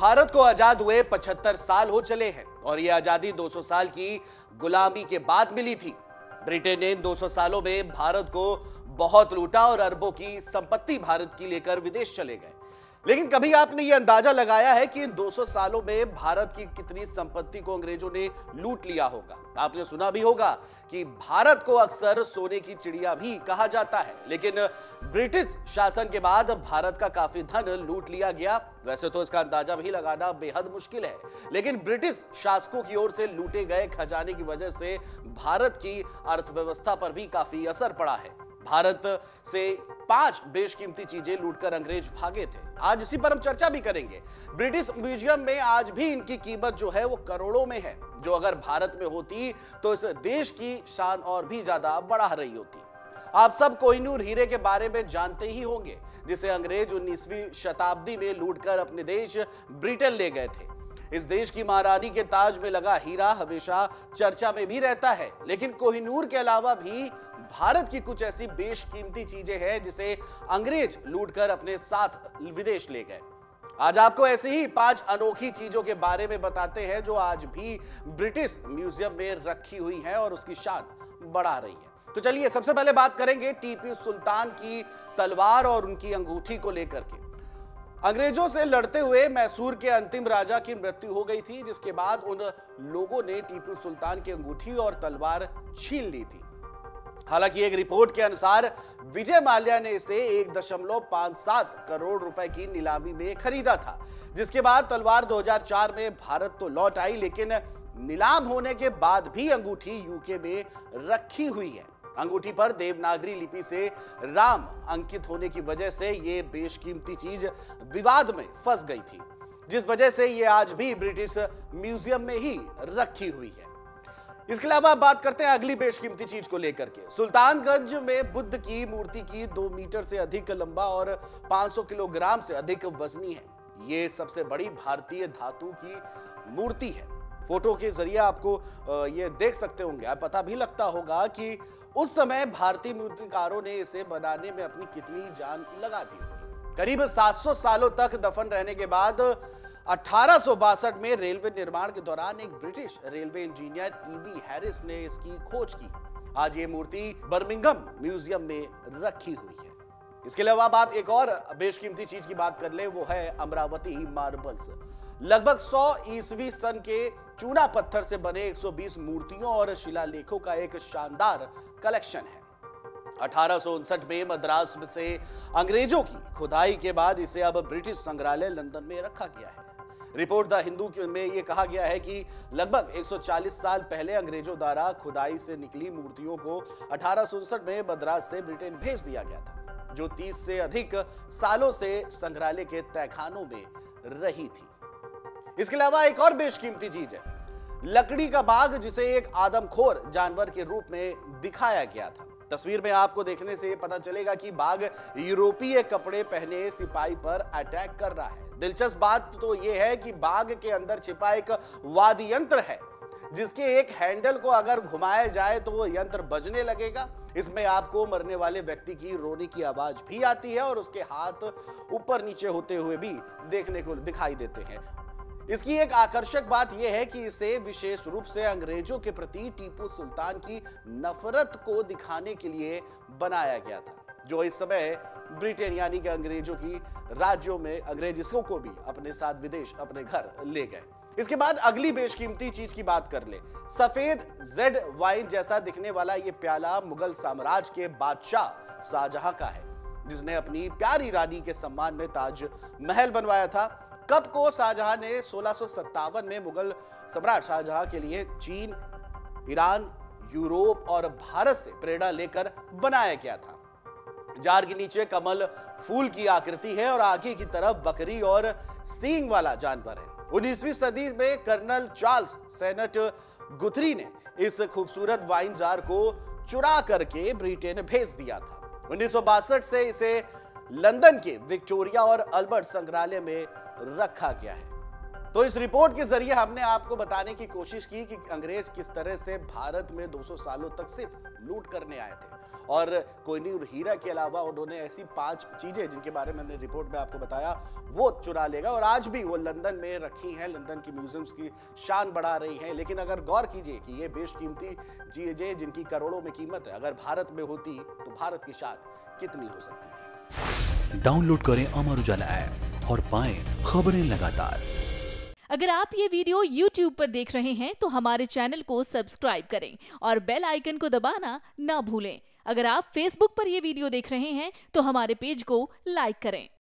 भारत को आजाद हुए 75 साल हो चले हैं और यह आजादी 200 साल की गुलामी के बाद मिली थी। ब्रिटेन ने इन 200 सालों में भारत को बहुत लूटा और अरबों की संपत्ति भारत की लेकर विदेश चले गए। लेकिन कभी आपने यह अंदाजा लगाया है कि इन 200 सालों में भारत की कितनी संपत्ति को अंग्रेजों ने लूट लिया होगा? आपने सुना भी होगा कि भारत को अक्सर सोने की चिड़िया भी कहा जाता है, लेकिन ब्रिटिश शासन के बाद भारत का काफी धन लूट लिया गया। वैसे तो इसका अंदाजा भी लगाना बेहद मुश्किल है, लेकिन ब्रिटिश शासकों की ओर से लूटे गए खजाने की वजह से भारत की अर्थव्यवस्था पर भी काफी असर पड़ा है। भारत से 5 बेशकीमती चीजें लूटकर अंग्रेज भागे थे। आज इसी पर हम चर्चा भी करेंगे। ब्रिटिश म्यूजियम में आज भी इनकी कीमत जो है वो करोड़ों में है, जो अगर भारत में होती तो इस देश की शान और भी ज्यादा बढ़ा रही होती। आप सब कोहिनूर हीरे के बारे में जानते ही होंगे, जिसे अंग्रेज 19वीं शताब्दी में लूटकर अपने देश ब्रिटेन ले गए थे। इस देश की महारानी के ताज में लगा हीरा हमेशा चर्चा में भी रहता है, लेकिन कोहिनूर के अलावा भी भारत की कुछ ऐसी बेशकीमती चीजें हैं जिसे अंग्रेज लूटकर अपने साथ विदेश ले गए। आज आपको ऐसे ही 5 अनोखी चीजों के बारे में बताते हैं जो आज भी ब्रिटिश म्यूजियम में रखी हुई हैं और उसकी शान बढ़ा रही है। तो चलिए सबसे पहले बात करेंगे टीपू सुल्तान की तलवार और उनकी अंगूठी को लेकर के। अंग्रेजों से लड़ते हुए मैसूर के अंतिम राजा की मृत्यु हो गई थी, जिसके बाद उन लोगों ने टीपू सुल्तान की अंगूठी और तलवार छीन ली थी। हालांकि एक रिपोर्ट के अनुसार विजय माल्या ने इसे 1.57 करोड़ रुपए की नीलामी में खरीदा था, जिसके बाद तलवार 2004 में भारत तो लौट आई, लेकिन नीलाम होने के बाद भी अंगूठी यूके में रखी हुई है। अंगूठी पर देवनागरी लिपि से राम अंकित होने की वजह से यह बेशकीमती चीज विवाद में फंस गई थी, जिस वजह से यह आज भी ब्रिटिश म्यूजियम में ही रखी हुई है। इसके अलावा बात करते हैं अगली बेशकीमती चीज को लेकर के। सुल्तानगंज में बुद्ध की मूर्ति की 2 मीटर से अधिक लंबा और 500 किलोग्राम से अधिक वजनी है। ये सबसे बड़ी भारतीय धातु की मूर्ति है। फोटो के जरिए आपको ये देख सकते होंगे, आप पता भी लगता होगा कि उस समय भारतीय मूर्तिकारों ने इसे बनाने में अपनी कितनी जान लगा दी होगी। करीब 700 सालों तक दफन रहने के बाद 1862 में रेलवे निर्माण के दौरान एक British railway engineer EB Harris ने इसकी खोज की। आज ये मूर्ति बर्मिंघम म्यूजियम में रखी हुई है। इसके अलावा बात एक और बेशकीमती चीज की बात कर ले, वो है अमरावती मार्बल्स। लगभग 100 ईस्वी सन के चूना पत्थर से बने 120 मूर्तियों और शिलालेखों का एक शानदार कलेक्शन है। 1859 में मद्रास से अंग्रेजों की खुदाई के बाद इसे अब ब्रिटिश संग्रहालय लंदन में रखा गया है। रिपोर्ट द हिंदू में यह कहा गया है कि लगभग 140 साल पहले अंग्रेजों द्वारा खुदाई से निकली मूर्तियों को 1859 में मद्रास से ब्रिटेन भेज दिया गया था, जो 30 से अधिक सालों से संग्रहालय के तहखानों में रही थी। इसके अलावा एक और बेशकीमती चीज है लकड़ी का बाग, जिसे एक आदमखोर जानवर के रूप में दिखाया गया था। तस्वीर में आपको देखने से पता चलेगा कि बाघ यूरोपीय कपड़े पहने सिपाही पर अटैक कर रहा है। दिलचस्प बात तो यह है कि बाघ के अंदर छिपा एक वाद्य यंत्र है, जिसके एक हैंडल को अगर घुमाया जाए तो वो यंत्र बजने लगेगा। इसमें आपको मरने वाले व्यक्ति की रोने की आवाज भी आती है और उसके हाथ ऊपर नीचे होते हुए भी देखने को दिखाई देते हैं। इसकी एक आकर्षक बात यह है कि इसे विशेष रूप से अंग्रेजों के प्रति टीपू सुल्तान की नफरत को दिखाने के लिए बनाया गया था, जो इस समय ब्रिटेन यानी कि अंग्रेजों की राज्यों में अंग्रेजों को भी अपने साथ विदेश अपने घर ले गए। इसके बाद अगली बेशकीमती चीज की बात कर ले। सफेद जेड वाइन जैसा दिखने वाला यह प्याला मुगल साम्राज्य के बादशाह शाहजहां का है, जिसने अपनी प्यारी रानी के सम्मान में ताज महल बनवाया था। कप को शाहजहां ने 1657 में मुगल सम्राट शाहजहां के लिए चीन, ईरान, यूरोप और भारत से प्रेरणा लेकर बनाया गया था। जार के नीचे कमल फूल की आकृति है और आगे की तरफ बकरी और सींग वाला जानवर है। 19वीं सदी में कर्नल चार्ल्स सेनेट गुथरी ने इस खूबसूरत वाइन जार को चुरा करके ब्रिटेन भेज दिया था। 1962 से इसे लंदन के विक्टोरिया और अल्बर्ट संग्रहालय में रखा गया है। तो इस रिपोर्ट के जरिए हमने आपको बताने की कोशिश की कि अंग्रेज किस तरह से भारत में 200 सालों तक सिर्फ लूट करने आए थे, और कोहिनूर हीरा के अलावा उन्होंने ऐसी 5 चीजें जिनके बारे में हमने रिपोर्ट में आपको बताया वो चुरा लेगा, और आज भी वो लंदन में रखी हैं, लंदन की म्यूजियम्स की शान बढ़ा रही हैं। लेकिन अगर गौर कीजिए कि ये बेशकीमती चीजें जिनकी करोड़ों में कीमत है, अगर भारत में होती तो भारत की शान कितनी हो सकती थी। डाउनलोड करें अमर उजाला ऐप और पाएं खबरें लगातार। अगर आप ये वीडियो YouTube पर देख रहे हैं तो हमारे चैनल को सब्सक्राइब करें और बेल आइकन को दबाना ना भूलें। अगर आप Facebook पर ये वीडियो देख रहे हैं तो हमारे पेज को लाइक करें।